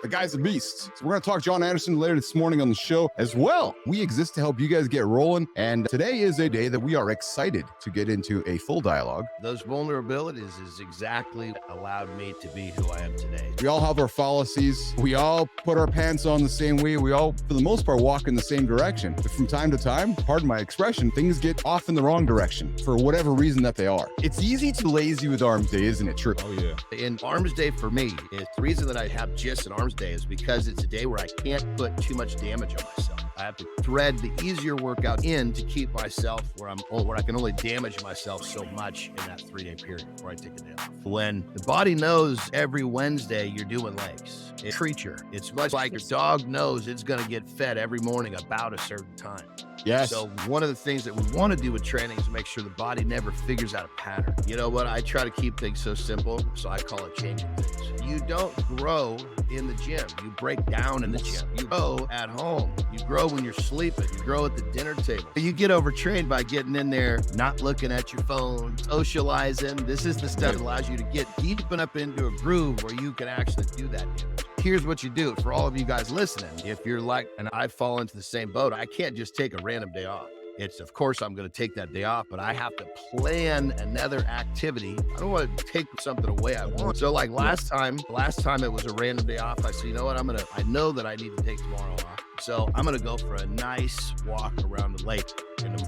The guy's a beast. So we're going to talk Jon Andersen later this morning on the show as well. We exist to help you guys get rolling. And today is a day that we are excited to get into a full dialogue. Those vulnerabilities is exactly what allowed me to be who I am today. We all have our fallacies. We all put our pants on the same way. We all, for the most part, walk in the same direction. But from time to time, pardon my expression, things get off in the wrong direction for whatever reason that they are. It's easy to lazy with arms day, isn't it true? Oh, yeah. In arms day for me, is the reason that I have just an arms day is because it's a day where I can't put too much damage on myself. I have to thread the easier workout in to keep myself where I can only damage myself so much in that 3-day period before I take a day off. When the body knows every Wednesday you're doing legs, it's a creature. It's much like your dog knows it's going to get fed every morning about a certain time. Yes. So one of the things that we want to do with training is make sure the body never figures out a pattern. You know what? I try to keep things so simple, so I call it changing things. You don't grow in the gym. You break down in the gym. You grow at home. You grow when you're sleeping. You grow at the dinner table. You get overtrained by getting in there, not looking at your phone, socializing. This is the stuff that allows you to get deep up into a groove where you can actually do that damage. Here's what you do for all of you guys listening. If you're like, and I fall into the same boat, I can't just take a random day off. It's, of course, I'm going to take that day off, but I have to plan another activity. I don't want to take something away I want. So like last time it was a random day off. I said, you know what? I know that I need to take tomorrow off. So I'm going to go for a nice walk around the lake.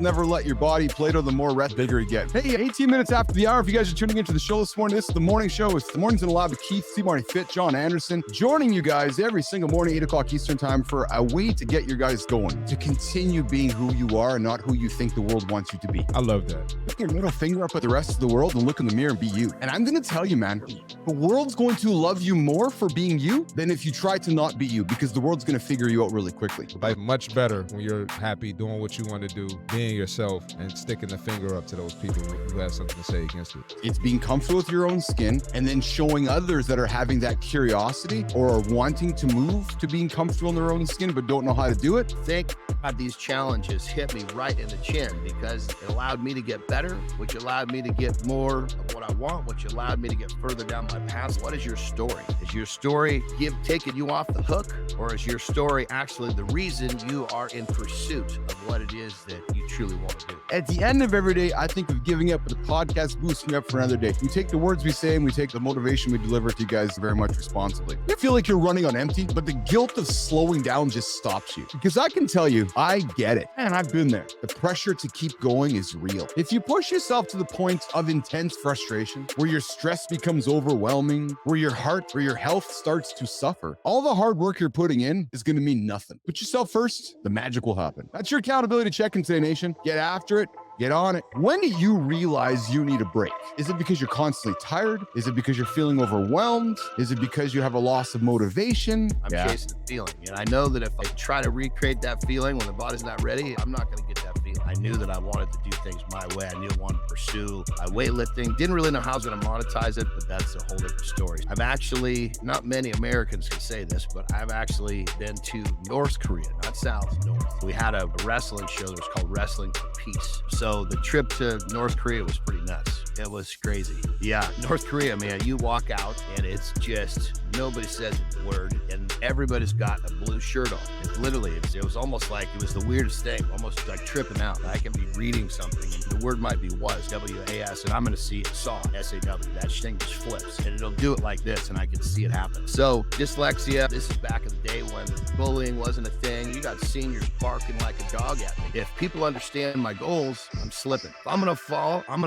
Never let your body Play-Doh, the more rest, bigger you get. Hey, 18 minutes after the hour, if you guys are tuning into the show this morning, this is the morning show. It's the Mornings in the Lab with Keith, CMartyFit, Jon Andersen, joining you guys every single morning, 8 o'clock Eastern time for a way to get your guys going, to continue being who you are and not who you think the world wants you to be. I love that. Put your middle finger up at the rest of the world and look in the mirror and be you. And I'm going to tell you, man, the world's going to love you more for being you than if you try to not be you, because the world's going to figure you out really quickly. Like much better when you're happy doing what you want to do, being yourself, and sticking the finger up to those people who have something to say against it. It's being comfortable with your own skin and then showing others that are having that curiosity or are wanting to move to being comfortable in their own skin but don't know how to do it. Think about these challenges hit me right in the chin because it allowed me to get better, which allowed me to get more of what I want, which allowed me to get further down my path. What is your story? Is your story taking you off the hook, or is your story actually the reason you are in pursuit of what it is that you truly want to do? At the end of every day, I think of giving up, but the podcast boosts me up for another day. We take the words we say and we take the motivation we deliver to you guys very much responsibly. You feel like you're running on empty, but the guilt of slowing down just stops you. Because I can tell you, I get it. And I've been there. The pressure to keep going is real. If you push yourself to the point of intense frustration, where your stress becomes overwhelming, where your health starts to suffer, all the hard work you're putting in is going to mean nothing. Put yourself first, the magic will happen. That's your accountability check-in today, nation. Get after it. Get on it. When do you realize you need a break? Is it because you're constantly tired? Is it because you're feeling overwhelmed? Is it because you have a loss of motivation? I'm chasing the feeling. And I know that if I try to recreate that feeling when the body's not ready, I'm not going to get that feeling. I knew that I wanted to do things my way. I knew I wanted to pursue my weightlifting. Didn't really know how I was going to monetize it, but that's a whole different story. I've actually, not many Americans can say this, but I've actually been to North Korea, not South, North. We had a wrestling show that was called Wrestling for Peace. So the trip to North Korea was pretty nuts. It was crazy. Yeah, North Korea, man, you walk out and it's just, nobody says a word and everybody's got a blue shirt on. It's literally, it was almost like, it was the weirdest thing, almost like tripping out. I can be reading something and the word might be was, W-A-S, and I'm going to see saw, S-A-W. That thing just flips and it'll do it like this and I can see it happen. So dyslexia, this is back in the day when bullying wasn't a thing. You got seniors barking like a dog at me. If people understand my goals, I'm slipping. If I'm going to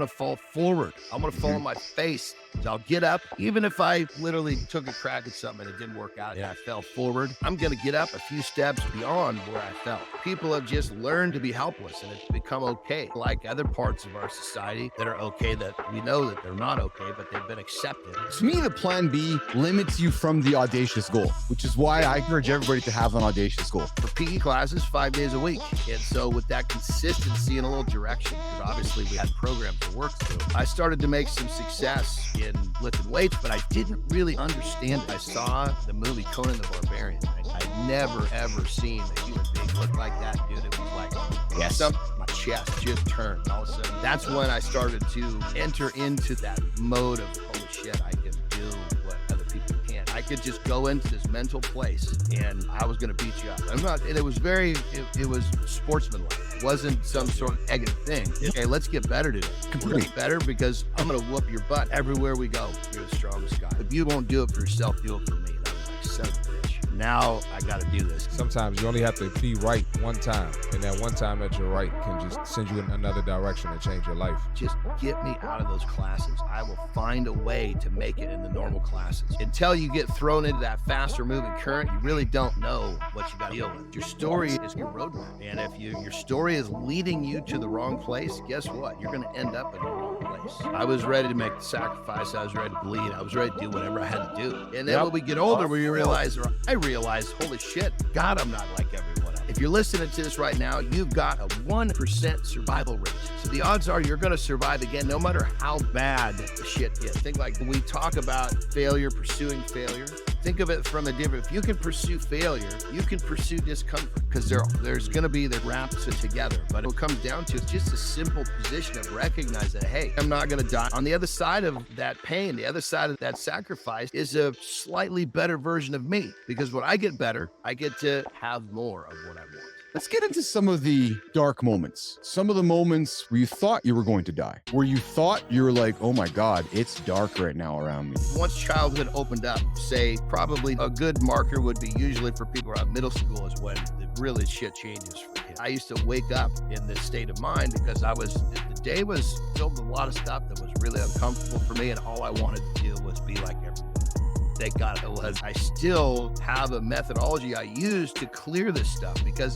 fall forward. I'm going to fall on my face. So I'll get up. Even if I literally took a crack at something and it didn't work out and I fell forward, I'm going to get up a few steps beyond where I fell. People have just learned to be helpless and it's become okay. Like other parts of our society that are okay, that we know that they're not okay, but they've been accepted. To me, the plan B limits you from the audacious goal, which is why I encourage everybody to have an audacious goal. For PE classes, 5 days a week. And so with that consistency and a little direction, because obviously we had programs to work through, I started to make some success in lifting weights, but I didn't really understand it. I saw the movie Conan the Barbarian. I'd never, ever seen a human being look like that, dude. It was like, yes, my chest just turned. All of a sudden, that's when I started to enter into that mode of, holy shit, I can do what other people can't. I could just go into this mental place and I was going to beat you up. I'm not, and it was it was sportsmanlike. It wasn't some sort of negative thing. Okay, let's get better today. We're get better because I'm going to whoop your butt everywhere we go. You're the strongest guy. If you won't do it for yourself, do it for me. And I was like, son of a bitch. Now I got to do this. Sometimes you only have to be right one time, and that one time that you're right can just send you in another direction and change your life. Just get me out of those classes. I will find a way to make it in the normal classes. Until you get thrown into that faster moving current, you really don't know what you got to deal with. Your story is your roadmap. And if your story is leading you to the wrong place, guess what? You're going to end up in the wrong place. I was ready to make the sacrifice. I was ready to bleed. I was ready to do whatever I had to do. And then when we get older, we realize, or I realized, holy shit, God, I'm not like everyone else. If you're listening to this right now, you've got a 1% survival rate. So the odds are you're going to survive again, no matter how bad the shit is. Think like when we talk about failure, pursuing failure, think of it from a different, if you can pursue failure, you can pursue discomfort because there's going to be the wraps it together. But what it comes down to is just a simple position of recognize that, hey, I'm not going to die. On the other side of that pain, the other side of that sacrifice is a slightly better version of me, because when I get better, I get to have more of what I want. Let's get into some of the dark moments. Some of the moments where you thought you were going to die, where you thought you were like, oh my God, it's dark right now around me. Once childhood opened up, say probably a good marker would be usually for people around middle school is when the really shit changes for kids. I used to wake up in this state of mind because the day was filled with a lot of stuff that was really uncomfortable for me, and all I wanted to do was be like everyone. Thank God it was. I still have a methodology I use to clear this stuff, because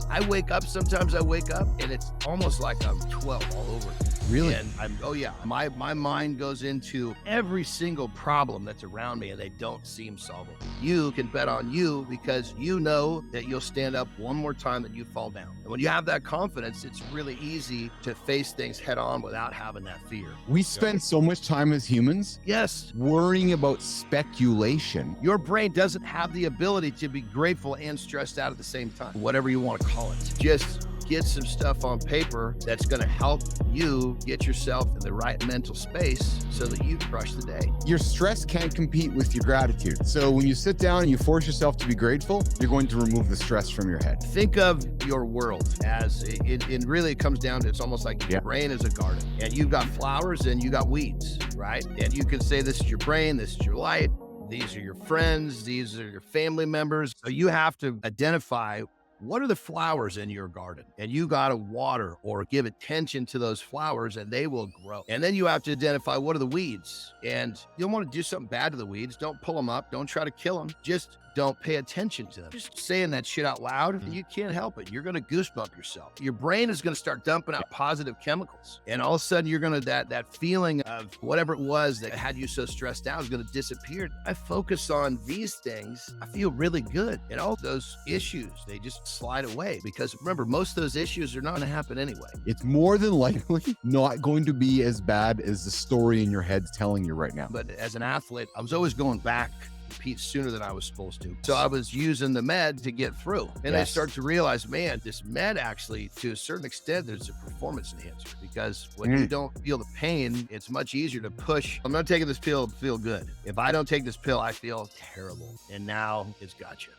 sometimes I wake up and it's almost like I'm 12 all over again. Really? And my mind goes into every single problem that's around me and they don't seem solvable. You can bet on you, because you know that you'll stand up one more time and you fall down. And when you have that confidence, it's really easy to face things head on without having that fear. We spend so much time as humans Yes. worrying about speculation. Your brain doesn't have the ability to be grateful and stressed out at the same time, whatever you want to call it. Just get some stuff on paper that's going to help you get yourself in the right mental space so that you crush the day. Your stress can't compete with your gratitude. So when you sit down and you force yourself to be grateful, you're going to remove the stress from your head. Think of your world as it really comes down to, it's almost like your brain is a garden, and you've got flowers and you got weeds, right? And you can say, this is your brain, this is your light, these are your friends, these are your family members. So you have to identify what are the flowers in your garden, and you got to water or give attention to those flowers and they will grow. And then you have to identify what are the weeds, and you don't want to do something bad to the weeds. Don't pull them up. Don't try to kill them. Just don't pay attention to them. Just saying that shit out loud, you can't help it. You're going to goosebump yourself. Your brain is going to start dumping out positive chemicals. And all of a sudden you're going to, that feeling of whatever it was that had you so stressed out is going to disappear. I focus on these things. I feel really good. And all those issues, they just slide away, because remember, most of those issues are not going to happen anyway. It's more than likely not going to be as bad as the story in your head's telling you right now. But as an athlete, I was always going back compete sooner than I was supposed to. So I was using the med to get through. And I start to realize, man, this med actually, to a certain extent, there's a performance enhancer, because when you don't feel the pain, it's much easier to push. I'm not taking this pill to feel good. If I don't take this pill, I feel terrible. And now it's got you.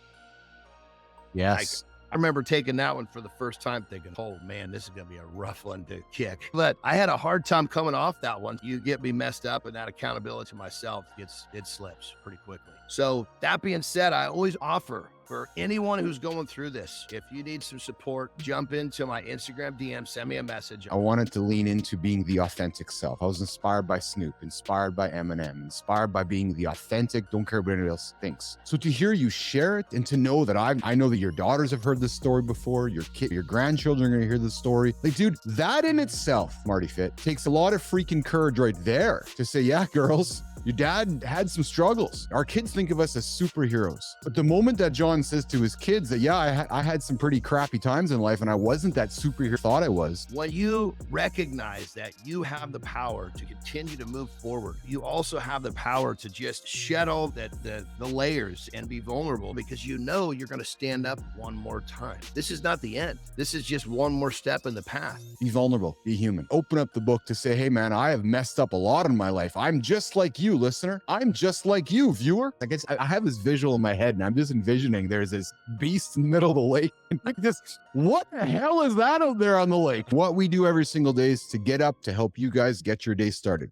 Yes. I remember taking that one for the first time thinking, oh man, this is going to be a rough one to kick. But I had a hard time coming off that one. You get me messed up, and that accountability to myself, it slips pretty quickly. So that being said, I always offer for anyone who's going through this, if you need some support, jump into my Instagram DM, send me a message. I wanted to lean into being the authentic self. I was inspired by Snoop, inspired by Eminem, inspired by being the authentic, don't care what anyone else thinks. So to hear you share it, and to know that I know that your daughters have heard this story before, your grandchildren are going to hear this story. Like, dude, that in itself, Marty Fit, takes a lot of freaking courage right there to say, yeah, girls, your dad had some struggles. Our kids think of us as superheroes. But the moment that Jon says to his kids that, yeah, I had some pretty crappy times in life and I wasn't that superhero I thought I was. When you recognize that you have the power to continue to move forward, you also have the power to just shed all the layers and be vulnerable, because you know you're going to stand up one more time. This is not the end. This is just one more step in the path. Be vulnerable, be human. Open up the book to say, hey man, I have messed up a lot in my life. I'm just like you. you, listener. I'm just like you, viewer. I guess I have this visual in my head, and I'm just envisioning there's this beast in the middle of the lake. And like this, what the hell is that out there on the lake? What we do every single day is to get up to help you guys get your day started.